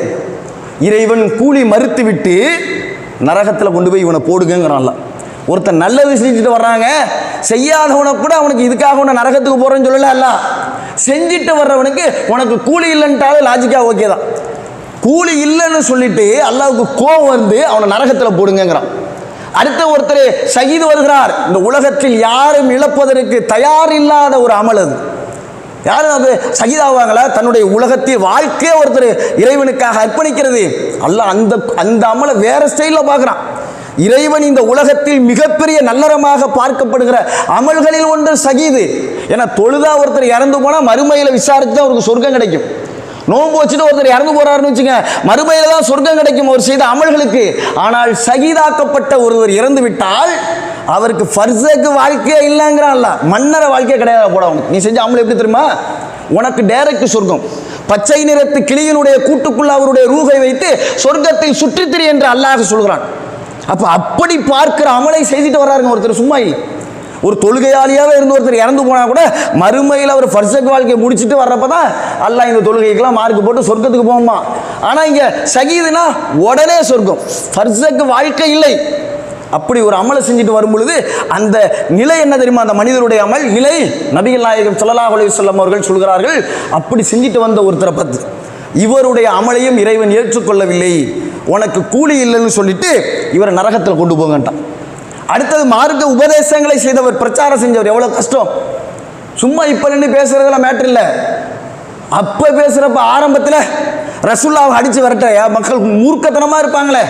இறைவன் கூலி மறுத்து விட்டு நரகத்தில் கொண்டு போய் இவனை போடுங்கிறான்ல. ஒருத்தன் நல்லது செஞ்சுட்டு வர்றாங்க, செய்யாதவனை கூட அவனுக்கு இதுக்காக உன்னை நரகத்துக்கு போறேன்னு சொல்லல. அல்ல, செஞ்சுட்டு வர்றவனுக்கு உனக்கு கூலி இல்லைன்ட்டாலும் லாஜிக்கா ஓகே தான். கூலி இல்லைன்னு சொல்லிட்டு அல்லாவுக்கு கோவம் வந்து அவனை நரகத்தில் போடுங்கிறான். அடுத்த ஒருத்தர் ஷஹீது வருகிறார். இந்த உலகத்தில் யாரும் இழப்பதற்கு தயார் இல்லாத ஒரு அமல் அது. யாரும் அது ஷஹீதாவாங்களா? தன்னுடைய உலகத்தில் வாழ்க்கையே ஒருத்தர் இறைவனுக்காக அர்ப்பணிக்கிறது. அல்லாஹ் அந்த அமலை வேற ஸ்டைலில் பார்க்குறான். இறைவன் இந்த உலகத்தில் மிகப்பெரிய நல்லறமாக பார்க்கப்படுகிற அமல்களில் ஒன்று ஷஹீது. ஏன்னா தொழுதா ஒருத்தர் இறந்து போனால் மறுமையில் விசாரித்து தான் அவருக்கு சொர்க்கம் கிடைக்கும். நோன்பு வச்சுட்டு ஒருத்தர் இறந்து போறாருன்னு வச்சுங்க, மறுமையில தான் சொர்க்கம் கிடைக்கும் அவர் செய்த அமல்களுக்கு. ஆனால் ஷஹீதாக்கப்பட்ட ஒருவர் இறந்து விட்டால் அவருக்கு ஃபர்ஸுக்கு வாழ்க்கையே இல்லைங்கிறான்ல, மன்னர வாழ்க்கையே கிடையாது போட. நீ செஞ்ச அமல் எப்படி தெரியுமா? உனக்கு டைரக்ட் சொர்க்கம். பச்சை நிறத்து கிளியினுடைய கூட்டுக்குள்ள அவருடைய ரூகை வைத்து சொர்க்கத்தில் சுற்றித்திரி என்று அல்லாஹ் சொல்கிறான். அப்ப அப்படி பார்க்கிற அமலை செய்துட்டு வர்றாருங்க ஒருத்தர், சும்மா இல்லை. ஒரு தொழுகையாளியாவே இருந்து ஒருத்தர் இறந்து போனா கூட மறுமையில் அவர் ஃபர்ஸக் வாழ்க்கையை முடிச்சுட்டு வர்றப்பதான் அல்லாஹ் இந்த தொழுகைக்கெல்லாம் மார்க் போட்டு சொர்க்கத்துக்கு போகுமா. ஆனா இங்க ஷஹீதுனா உடனே சொர்க்கம், ஃபர்ஸக் வாழ்க்கை இல்லை. அப்படி ஒரு அமலை செஞ்சுட்டு வரும் பொழுது அந்த நிலை என்ன தெரியுமா? அந்த மனிதருடைய அமல் நிலை நபிகள் நாயகம் ஸல்லல்லாஹு அலைஹி வஸல்லம் அவர்கள் சொல்கிறார்கள், அப்படி செஞ்சுட்டு வந்த ஒருத்தரை பத்து இவருடைய அமலையும் இறைவன் ஏற்றுக்கொள்ளவில்லை, உனக்கு கூலி இல்லைன்னு சொல்லிட்டு இவரை நரகத்தில் கொண்டு போங்கட்டான். அடுத்தது மார்க்க உபதேசங்களை செய்தவர், பிரச்சாரம் செஞ்சவர். எவ்வளவு கஷ்டம்! சும்மா இப்ப நின்று பேசுறதெல்லாம் மேட்டர் இல்லை. அப்ப பேசுறப்ப ஆரம்பத்தில் ரசூலுல்லாஹ் அடிச்சு விரட்ட மக்கள் மூர்க்கத்தனமா இருப்பாங்களே.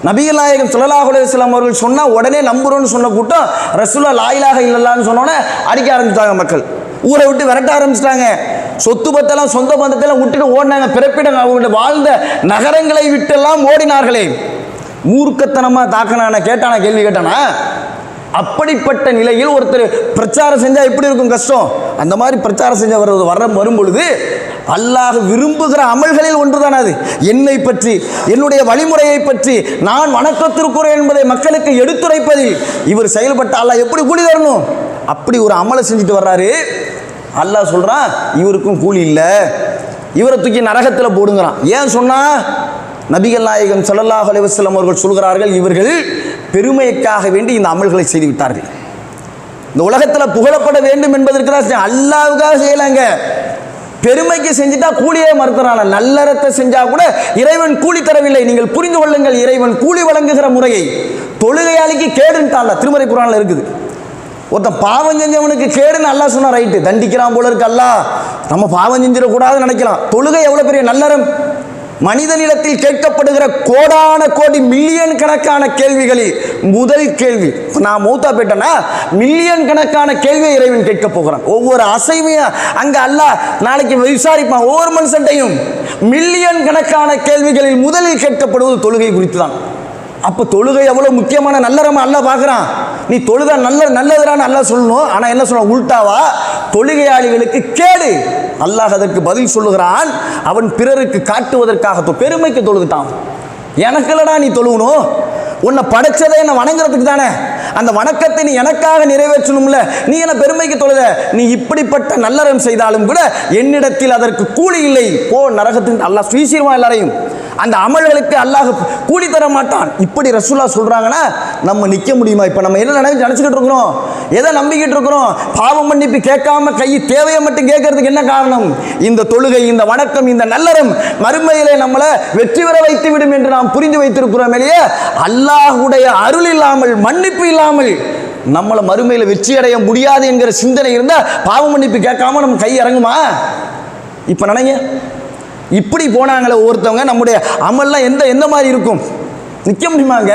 நபிகள் நாயகம் ஸல்லல்லாஹு அலைஹி வஸல்லம் அவர்கள் சொன்னா உடனே நம்புறோன்னு சொன்ன கூட்டம் ரசூலுல்லாஹ் லா இலாஹ இல்லல்லாஹ்னு சொன்னோன்னே அடிக்க ஆரம்பிச்சிட்டாங்க. மக்கள் ஊரை விட்டு விரட்ட ஆரம்பிச்சிட்டாங்க. சொத்து பத்தெல்லாம் சொந்த பந்தத்தெல்லாம் விட்டுட்டு ஓடினாங்க. பிறப்பிடம் அவங்களுடைய வாழ்ந்த நகரங்களை விட்டெல்லாம் ஓடினார்களே. மூர்க்கத்தனமா தாக்கனான கேட்டானா, கேள்வி கேட்டானா? அப்படிப்பட்ட நிலையில் ஒருத்தர் பிரச்சாரம் செஞ்சா எப்படி இருக்கும் கஷ்டம். அந்த மாதிரி பிரச்சாரம் செஞ்ச வரும் பொழுது அல்லாஹ் விரும்புகிற அமல்களில் ஒன்றுதான் அது. என்னை பற்றி, என்னுடைய வழிமுறையை பற்றி நான் வணக்கத்திற்குறேன் என்பதை மக்களுக்கு எடுத்துரைப்பதில் இவர் செயல்பட்ட அல்லாஹ் எப்படி கூலி தரணும்? அப்படி ஒரு அமலை செஞ்சுட்டு வர்றாரு. அல்லாஹ் சொல்றான், இவருக்கும் கூலி இல்லை, இவரை தூக்கி நரகத்தில் போடுங்கிறான். ஏன் சொன்னா? நபிகள் நாயகம் ஸல்லல்லாஹு அலைஹி வஸல்லம் அவர்கள் சொல்கிறார்கள், இவர்கள் பெருமைக்காக வேண்டி இந்த அமல்களை செய்து விட்டார்கள். இந்த உலகத்தில் புகழப்பட வேண்டும் என்பதற்கு தான், அல்லாஹ்வுக்காக செய்யலாங்க. பெருமைக்கு செஞ்சுட்டா கூலியே மறுத்தனால. நல்லறத்தை செஞ்சா கூட இறைவன் கூலி தரவில்லை. நீங்கள் புரிந்து கொள்ளுங்கள் இறைவன் கூலி வழங்குகிற முறையை. தொழுகையாளிக்கு கேடுன்ட்டான்ல, திருமறை குர்ஆன்ல இருக்குது. ஒருத்தன் பாவம் செஞ்சவனுக்கு கேடுன்னு அல்லாஹ் சொன்னா ரைட்டு, தண்டிக்கிறான் போல இருக்கு அல்லாஹ், நம்ம பாவம் செஞ்சிடக்கூடாதுன்னு நினைக்கலாம். தொழுகை எவ்வளவு பெரிய நல்லறம்! மனிதனிடத்தில் கேட்கப்படுகிற கோடான கோடி மில்லியன் கணக்கான கேள்விகளில் முதல் கேள்வி, நான் மௌத்தா போயிட்டேன்னா மில்லியன் கணக்கான கேள்வியை இறைவன் கேட்க போகிறான். ஒவ்வொரு அசைவையும் அங்க அல்லாஹ் நாளைக்கு விசாரிப்பான். ஒவ்வொரு மனுஷன்டையும் மில்லியன் கணக்கான கேள்விகளில் முதலில் கேட்கப்படுவது தொழுகை குறித்து தான். அப்போ தொழுகை எவ்வளவு முக்கியமான நல்லறமா அல்லாஹ் பார்க்குறான். நீ தொழுதா நல்லதுறான்னு அல்லாஹ் சொல்லணும். ஆனால் என்ன சொல்ல, உள்டாவா தொழுகையாளிகளுக்கு கேடு. அல்லாஹ் அதற்கு பதில் சொல்லுகிறான், அவன் பிறருக்கு காட்டுவதற்காக பெருமைக்கு தொழுதுட்டான். எனக்கு இல்லடா நீ தொழுகணும், உன்னை படைச்சதை என்ன வணங்குறதுக்கு தானே, அந்த வணக்கத்தை நீ எனக்காக நிறைவேற்றணும்ல, நீ என்ன பெருமைக்கு தொழுத? நீ இப்படிப்பட்ட நல்லறம் செய்தாலும் கூட என்னிடத்தில் அதற்கு கூலி இல்லை, போ நரகத்துக்கு. அல்லாஹ் ஸ்வீசிருவான் எல்லாரையும். அந்த அமல்களுக்கு அல்லாஹ் கூலி தர மாட்டான். இப்படி ரசூலுல்லாஹ் சொல்றாங்கன்னா நம்ம நிற்க முடியுமா? இப்போ நம்ம என்ன நினைச்சுக்கிட்டு இருக்கிறோம், எதை நம்பிக்கிட்டு இருக்கிறோம்? பாவம் மன்னிப்பு கேட்காம கை தேவையை மட்டும் கேட்கறதுக்கு என்ன காரணம்? இந்த தொழுகை, இந்த வணக்கம், இந்த நல்லறம் மறுமையிலே நம்மளை வெற்றி பெற வைத்து விடும் என்று நாம் புரிந்து வைத்திருக்கிறோம். இல்லையே, அல்லாஹ்வுடைய அருள் இல்லாமல், மன்னிப்பு இல்லாமல் நம்மளை மறுமையில் வெற்றி அடைய முடியாது என்கிற சிந்தனை இருந்தால் பாவம் மன்னிப்பு கேட்காம நம்ம கை இறங்குமா? இப்போ நினைங்க, இப்படி போனாங்களே ஒருத்தவங்க, நம்முடைய அமல்லாம் எந்த மாதிரி இருக்கும்? நிற்க முடியுமாங்க?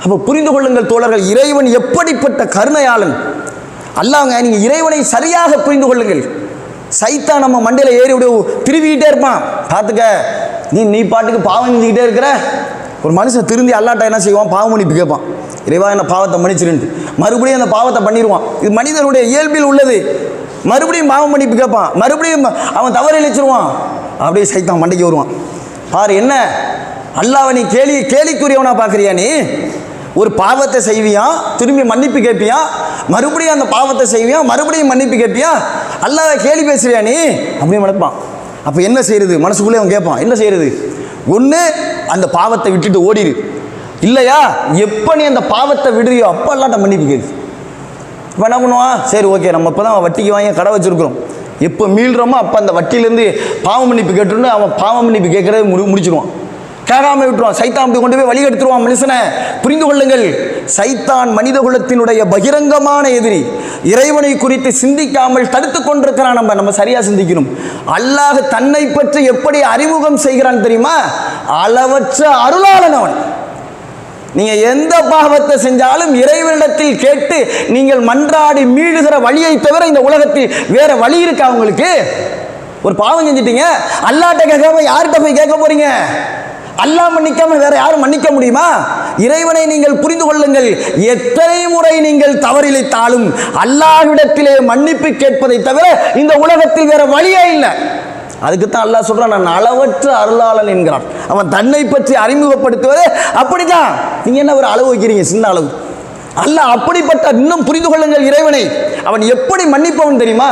அப்போ புரிந்து கொள்ளுங்கள் தோழர்கள், இறைவன் எப்படிப்பட்ட கருணையாளன் அல்லாஹ்ங்க. நீங்கள் இறைவனை சரியாக புரிந்து கொள்ளுங்கள். சைத்தான் நம்ம மண்டையில் ஏறி விட திருவிக்கிட்டே இருப்பான். பார்த்துக்க, நீ பாட்டுக்கு பாவம் செஞ்சுக்கிட்டே இருக்கிற. ஒரு மனுஷன் திருந்தி அல்லாட்ட என்ன செய்வான்? பாவ மன்னிப்பு கேட்பான். இறைவா என்ன பாவத்தை மன்னிச்சிருன்ட்டு மறுபடியும் அந்த பாவத்தை பண்ணிடுவான். இது மனிதனுடைய இயல்பில் உள்ளது. மறுபடியும் பாவ மன்னிப்பு கேட்பான், மறுபடியும் அவன் தவறு இழைச்சிருவான். அப்படியே சைத்தான் மண்டைக்கு வருவான். பாரு என்ன அல்லாஹ்வை நீ கேலிக்குரியவனா பார்க்குறியா? நீ ஒரு பாவத்தை செய்வியா, திரும்பி மன்னிப்பு கேட்பியா, மறுபடியும் அந்த பாவத்தை செய்வியா, மறுபடியும் மன்னிப்பு கேட்பியா, அல்லாஹ்வை கேலி பேசுறியா நீ அப்படின்னு நினைப்பான். அப்போ என்ன செய்யறது? மனசுக்குள்ளே அவன் கேட்பான், என்ன செய்யறது? ஒன்று அந்த பாவத்தை விட்டுட்டு ஓடிடு, இல்லையா எப்போ நீ அந்த பாவத்தை விடுறியோ அப்போ அல்லாட்ட மன்னிப்பு கேட்கு. இப்போ என்ன பண்ணுவான்? சரி ஓகே, நம்ம இப்போ தான் வட்டிக்கு வாங்கி கடை வச்சுருக்கிறோம், எப்போ மீள்றோமோ அப்போ அந்த வட்டியிலேருந்து பாவ மன்னிப்பு கேட்டுன்னு அவன் பாவ மன்னிப்பு கேட்குறத முடிச்சிடுவான், கேட்காம விட்டுருவான். சைத்தான் அப்படி கொண்டு போய் வழி எடுத்துருவான் மனுஷனை. புரிந்து கொள்ளுங்கள், சைத்தான் மனித குலத்தினுடைய பகிரங்கமான எதிரி. இறைவனை குறித்து சிந்திக்காமல் தடுத்து கொண்டிருக்கிறான். நம்ம சரியா சிந்திக்கணும். அல்லாஹ் தன்னை பற்றி எப்படி அறிமுகம் செய்கிறான் தெரியுமா? அளவற்ற அருளாளன் அவன். நீங்க எந்த பாவத்தை செஞ்சாலும் இறைவனிடத்தில் கேட்டு நீங்கள் மன்றாடி மீளுகிற வழியை தவிர இந்த உலகத்தில் வேற வழி இருக்கா உங்களுக்கு? ஒரு பாவம் செஞ்சிட்டீங்க, அல்லாஹ்ட்ட கேட்காம யார்கிட்ட போய் கேட்க போறீங்க? அல்லாஹ் மன்னிக்காம வேற யாரும் மன்னிக்க முடியுமா? இறைவனை நீங்கள் புரிந்து கொள்ளுங்கள். எத்தனை முறை நீங்கள் தவறிழைத்தாலும் அல்லாஹ்விடத்திலே மன்னிப்பு கேட்பதை தவிர இந்த உலகத்தில் வேற வழியே இல்லை. அதுக்குத்தான் அல்லாஹ் சொல்றான், நான் அளவற்ற அருளாளன் என்கிறான். அவன் தன்னை பற்றி அறிமுகப்படுத்துவது அப்படிதான். நீங்க என்ன ஒரு அளவு வைக்கிறீங்க? சின்ன அளவு. அல்லாஹ் அப்படிப்பட்ட, இன்னும் புரிந்து கொள்ளுங்கள் இறைவனை. அவன் எப்படி மன்னிப்பவன் தெரியுமா?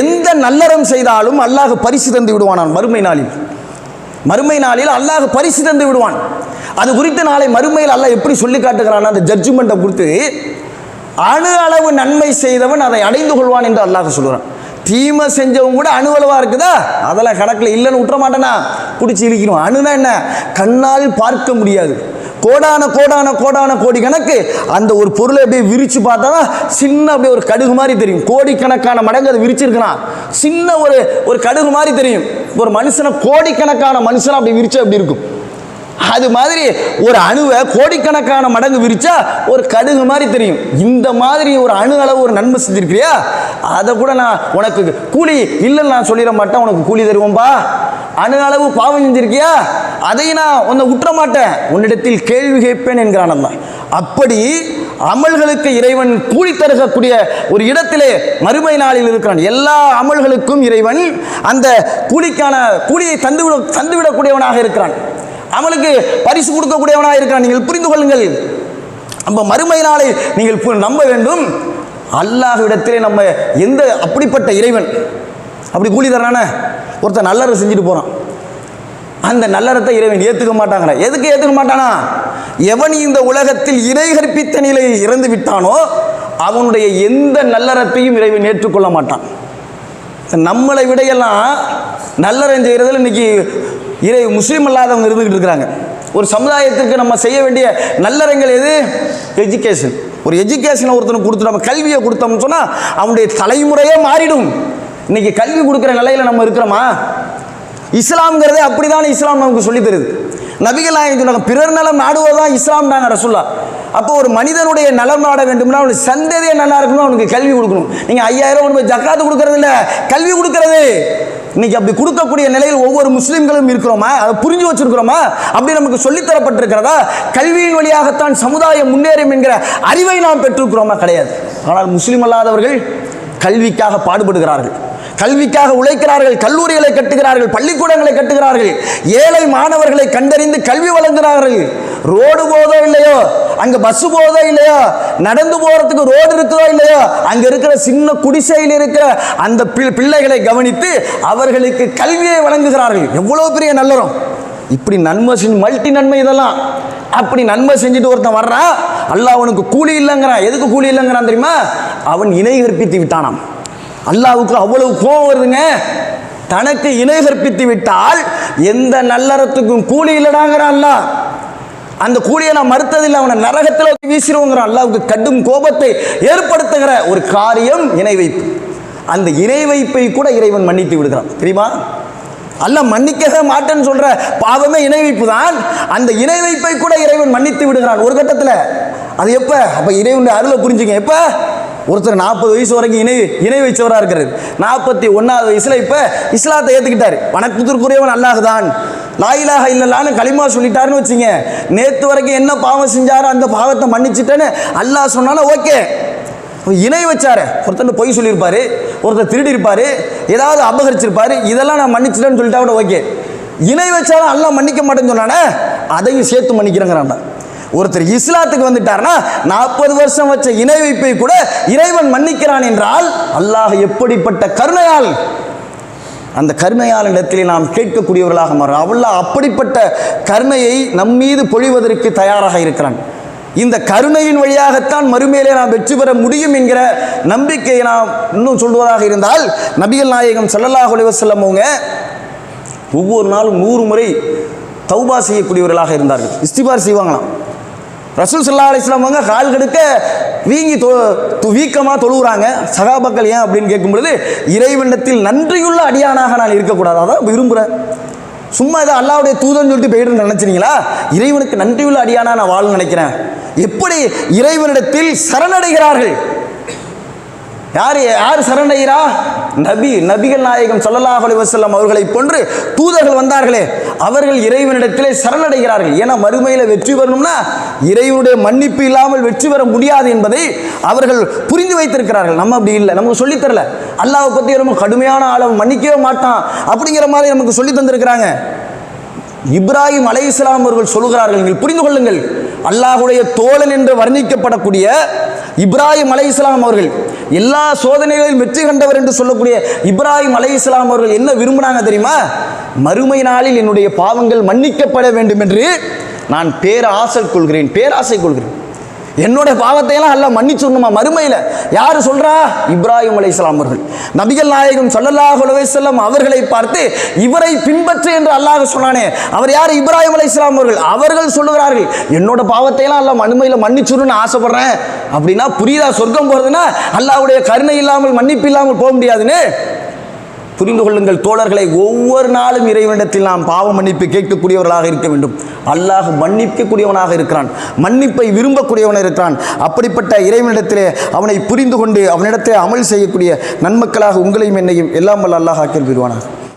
எந்த நல்லறம் செய்தாலும் அல்லாஹ் பரிசு தந்து விடுவான். மறுமை நாளில் அல்லாஹ் பரிசு தந்து விடுவான். அது குறித்து நாளை மறுமையில் அல்லாஹ் எப்படி சொல்லி காட்டுகிறான்? அந்த ஜட்ஜ்மெண்ட்டை கொடுத்து அணு அளவு நன்மை செய்தவன் அதை அடைந்து கொள்வான் என்று அல்லாஹ் சொல்கிறான். தீமை செஞ்சவங்க கூட அணு அளவா இருக்குதா, அதெல்லாம் கணக்கில் இல்லைன்னு விட்டுற மாட்டேனா, பிடிச்சி இழிக்கணும். அணுனா என்ன? கண்ணால் பார்க்க முடியாது. கோடான கோடான கோடான கோடி கணக்கு அந்த ஒரு பொருளை அப்படியே விரிச்சு பார்த்தா சின்ன அப்படியே ஒரு கடுகு மாதிரி தெரியும். கோடிக்கணக்கான மடங்கு அது விரிச்சிருக்கலாம், சின்ன ஒரு கடுகு மாதிரி தெரியும். ஒரு மனுஷனை கோடிக்கணக்கான மனுஷனை அப்படி விரிச்சா அப்படி இருக்கும். அது மாதிரி ஒரு அணுவை கோடிக்கணக்கான மடங்கு விரிச்சா ஒரு கடுகு மாதிரி தெரியும். இந்த மாதிரி ஒரு அணு அளவு ஒரு நன்மை செஞ்சிருக்கிறியா, அதை கூட நான் உனக்கு கூலி இல்லைன்னு நான் சொல்லிட மாட்டேன், உனக்கு கூலி தருவோம்பா. அணு அளவு பாவம் செஞ்சிருக்கியா, அதை நான் உன்னை விட்டுற மாட்டேன், உன்னிடத்தில் கேள்வி கேட்பேன் என்கிறான் அல்லாஹ். அப்படி அமல்களுக்கு இறைவன் கூலி தருகக்கூடிய ஒரு இடத்திலே மறுமை நாளில் இருக்கிறான். எல்லா அமல்களுக்கும் இறைவன் அந்த கூலியை தந்துவிடக்கூடியவனாக இருக்கிறான். அமலுக்கு பரிசு கொடுக்கக்கூடியவனாக இருக்கிறான். நீங்கள் புரிந்து கொள்ளுங்கள். அப்ப மறுமை நாளை நீங்கள் நம்ப வேண்டும். அல்லாஹ்விடத்திலே நம்ம எந்த அப்படிப்பட்ட இறைவன் அப்படி கூலி தரானே. ஒருத்தர் நல்லற செஞ்சுட்டு போறான், அந்த நல்லறத்தை இறைவன் ஏற்றுக்க மாட்டாங்க. எதுக்கு ஏற்றுக்க மாட்டானா? எவன் இந்த உலகத்தில் இறை கற்பித்த நிலையில் இறந்து விட்டானோ அவனுடைய எந்த நல்லறத்தையும் இறைவன் ஏற்றுக்கொள்ள மாட்டான். நம்மளை விடையெல்லாம் நல்லறம் செய்கிறதுல இன்னைக்கு முஸ்லீம் அல்லாதவங்க இருந்துகிட்டு இருக்கிறாங்க. ஒரு சமுதாயத்திற்கு நம்ம செய்ய வேண்டிய நல்லறங்கள் எது? எஜுகேஷன். ஒரு எஜுகேஷனை ஒருத்தனுக்கு கொடுத்து நம்ம கல்வியை கொடுத்தோம்னு சொன்னால் அவனுடைய தலைமுறையே மாறிடும். இன்னைக்கு கல்வி கொடுக்குற நிலையில் நம்ம இருக்கிறோமா? இஸ்லாம்ங்கிறதே அப்படிதான் இஸ்லாம் நமக்கு சொல்லி தருது. நபிகள் நாயகம் சொன்னாங்க, பிறர் நலம் நாடுவதுதான் இஸ்லாம் தாங்க ரசூல்லா. அப்போ ஒரு மனிதனுடைய நலம் நாட வேண்டும்னா அவனுக்கு சந்ததியே நல்லா இருக்கணும், அவனுக்கு கல்வி கொடுக்கணும். நீங்கள் 5000 ரூபாய் ஜக்காத்து கொடுக்கறது இல்லை, கல்வி கொடுக்கறது. இன்னைக்கு அப்படி கொடுக்கக்கூடிய நிலையில் ஒவ்வொரு முஸ்லீம்களும் இருக்கிறோமா? அதை புரிஞ்சு வச்சிருக்கிறோமா? அப்படி நமக்கு சொல்லித்தரப்பட்டிருக்கிறதா? கல்வியின் வழியாகத்தான் சமுதாயம் முன்னேறும் என்கிற அறிவை நாம் பெற்றிருக்கிறோமா? கிடையாது. ஆனால் முஸ்லீம் அல்லாதவர்கள் கல்விக்காக பாடுபடுகிறார்கள், கல்விக்காக உழைக்கிறார்கள், கல்லூரிகளை கட்டுகிறார்கள், பள்ளிக்கூடங்களை கட்டுகிறார்கள், ஏழை மாணவர்களை கண்டறிந்து கல்வி வழங்குகிறார்கள். ரோடு போதோ இல்லையோ, அங்க பஸ் போதோ இல்லையோ, நடந்து போறதுக்கு ரோடு இருக்குதோ இல்லையோ, அங்க இருக்கிற சின்ன குடிசையில் இருக்கிற அந்த பிள்ளைகளை கவனித்து அவர்களுக்கு கல்வியை வழங்குகிறார்கள். எவ்வளவு பெரிய நல்லறம்! இப்படி நன்மை செஞ்சு மல்டி நன்மை இதெல்லாம். அப்படி நன்மை செஞ்சுட்டு ஒருத்தன் வர்றான், அல்லாஹ் அவனுக்கு கூலி இல்லைங்கிறான். எதுக்கு கூலி இல்லைங்கிறான் தெரியுமா? அவன் இணை கற்பித்து விட்டானாம். அல்லாஹ்வுக்கு அவ்வளவு கோபம் வருதுங்க. தனக்கு இணை கற்பித்து விட்டால் எந்த நல்லறத்துக்கும் கூலி இல்லடாங்கிறான் அல்லாஹ். அந்த கூலியை நான் மறுத்ததில்லை, அவனை நரகத்தில் வீசிடுவோங்கிறான். அல்லாஹ்வுக்கு கடும் கோபத்தை ஏற்படுத்துகிற ஒரு காரியம் இணை வைப்பு. அந்த இணை வைப்பை கூட இறைவன் மன்னித்து விடுகிறான். தெரியுமா? அல்லாஹ் மன்னிக்கவே மாட்டேன்னு சொல்ற பாவமே இணை வைப்பு தான். அந்த இணை வைப்பை கூட இறைவன் மன்னித்து விடுகிறான் ஒரு கட்டத்தில். அது எப்ப? அப்ப இறைவனுடைய அருளை புரிஞ்சுங்க. எப்ப? ஒருத்தர் 40 வயசு வரைக்கும் இணை வைச்சவராக இருக்கிறது, 41வது வயசுல இப்ப இஸ்லாத்தை ஏத்துக்கிட்டாரு. வணக்கத்திற்குரியவன் அல்லாஹ் தான், லா இலாஹ இல்லல்லாஹ்னு களிமா சொல்லிட்டாருன்னு வச்சுங்க. நேற்று வரைக்கும் என்ன பாவம் செஞ்சாரோ அந்த பாவத்தை மன்னிச்சுட்டேன்னு அல்லாஹ் சொன்னாலும் ஓகே. இணை வச்சாரு. ஒருத்தர் பொய் சொல்லியிருப்பாரு, ஒருத்தர் திருடி இருப்பார், ஏதாவது அபகரிச்சிருப்பார், இதெல்லாம் நான் மன்னிச்சிட்டேன்னு சொல்லிட்டா கூட ஓகே. இணை வச்சாலும் அல்லாஹ் மன்னிக்க மாட்டேன்னு சொன்னானே, அதையும் சேர்த்து மன்னிக்கிறேங்கிறான். ஒருத்தர் இஸ்லாத்துக்கு வந்துட்டார்னா 40 வருஷம் வச்ச இணை வைப்பை கூட இறைவன் மன்னிக்கிறான் என்றால் அல்லாஹ் எப்படிப்பட்ட கருணையால், அந்த கருணையால் இடத்திலே நாம் கேட்கக்கூடியவர்களாக மாறும். அல்லாஹ் அப்படிப்பட்ட கருணையை நம்மீது பொழிவதற்கு தயாராக இருக்கிறான். இந்த கருணையின் வழியாகத்தான் மறுமையிலே நாம் வெற்றி பெற முடியும் என்கிற நம்பிக்கையை நாம் இன்னும் சொல்வதாக இருந்தால், நபிகள் நாயகம் ஸல்லல்லாஹு அலைஹி வஸல்லம் அவங்க ஒவ்வொரு நாளும் 100 முறை தௌபா செய்யக்கூடியவர்களாக இருந்தார்கள். இஸ்திக்பார் செய்வாங்களாம். ரசூல் ஸல்லல்லாஹு அலைஹி வஸல்லம் அவங்க கால் கடுக்க வீங்கி வீக்கமாக தொழுகிறாங்க. சகாபாக்கள் ஏன் அப்படின்னு கேட்கும் பொழுது, இறைவனிடத்தில் நன்றியுள்ள அடியானாக நான் இருக்கக்கூடாது, அதான் விரும்புகிறேன். சும்மா இதை அல்லாஹ்வுடைய தூதன் சொல்லிட்டு போயிட்டு நினைச்சிருங்களா? இறைவனுக்கு நன்றியுள்ள அடியானா நான் வாழ நினைக்கிறேன். எப்படி இறைவனிடத்தில் சரணடைகிறார்கள்? யார் சரணடைகிறா? நபிகள் நாயகம் ஸல்லல்லாஹு அலைஹி வஸல்லம் அவர்களை போன்று தூதர்கள் வந்தார்களே, அவர்கள் இறைவனிடத்திலே சரணடைகிறார்கள். ஏன்னா மறுமையில் வெற்றி பெறணும்னா இறைவனுடைய மன்னிப்பு இல்லாமல் வெற்றி பெற முடியாது என்பதை அவர்கள் புரிந்து வைத்திருக்கிறார்கள். நம்ம அப்படி இல்லை, நமக்கு சொல்லித்தரல. அல்லாஹ்வை பற்றி ரொம்ப கடுமையான ஆளை மன்னிக்கவே மாட்டான் அப்படிங்கிற மாதிரி நமக்கு சொல்லி தந்திருக்கிறாங்க. இப்ராஹிம் அலைஹிஸ்ஸலாம் அவர்கள் சொல்கிறார்கள், நீங்கள் புரிந்து கொள்ளுங்கள், அல்லாஹ்வுடைய தோழன் என்று வர்ணிக்கப்படக்கூடிய இப்ராஹிம் அலைஹிஸ்ஸலாம் அவர்கள் எல்லா சோதனைகளிலும் வெற்றி கண்டவர் என்று சொல்லக்கூடிய இப்ராஹிம் அலைஹிஸ்ஸலாம் அவர்கள் என்ன விரும்பினாங்க தெரியுமா? மறுமை நாளில் என்னுடைய பாவங்கள் மன்னிக்கப்பட வேண்டும் என்று நான் பேராசை கொள்கிறேன். என்னோட பாவத்தையெல்லாம் அல்லாஹ் மன்னிச்சுடணுமா மறுமையில்? யார் சொல்றா? இப்ராஹிம் அலைஹிஸ்ஸலாம் அவர்கள். நபிகள் நாயகம் ஸல்லல்லாஹு அலைஹி வஸல்லம் அவர்களை பார்த்து இவரை பின்பற்று என்று அல்லாஹ் சொன்னானே, அவர் யார்? இப்ராஹிம் அலைஹிஸ்ஸலாம் அவர்கள் சொல்லுகிறார்கள், என்னோட பாவத்தையெல்லாம் அல்லாஹ் மறுமையில் மன்னிச்சுடணும்னு ஆசைப்படுறேன். அப்படின்னா புரியுதா? சொர்க்கம் போறதுன்னா அல்லாஹ்வுடைய கருணை இல்லாமல் மன்னிப்பு இல்லாமல் போக முடியாதுன்னு புரிந்து கொள்ளுங்கள் தோழர்களை. ஒவ்வொரு நாளும் இறைவனிடத்தில் நாம் பாவ மன்னிப்பு கேட்கக்கூடியவர்களாக இருக்க வேண்டும். அல்லாஹ் மன்னிக்கக்கூடியவனாக இருக்கிறான், மன்னிப்பை விரும்பக்கூடியவனாக இருக்கிறான். அப்படிப்பட்ட இறைவனிடத்திலே அவனை புரிந்து கொண்டு அவனிடத்திலே அமல் செய்யக்கூடிய நன்மக்களாக உங்களையும் என்னையும் எல்லாம் வல்ல அல்லாஹ் ஆக்கி விடுவானாக.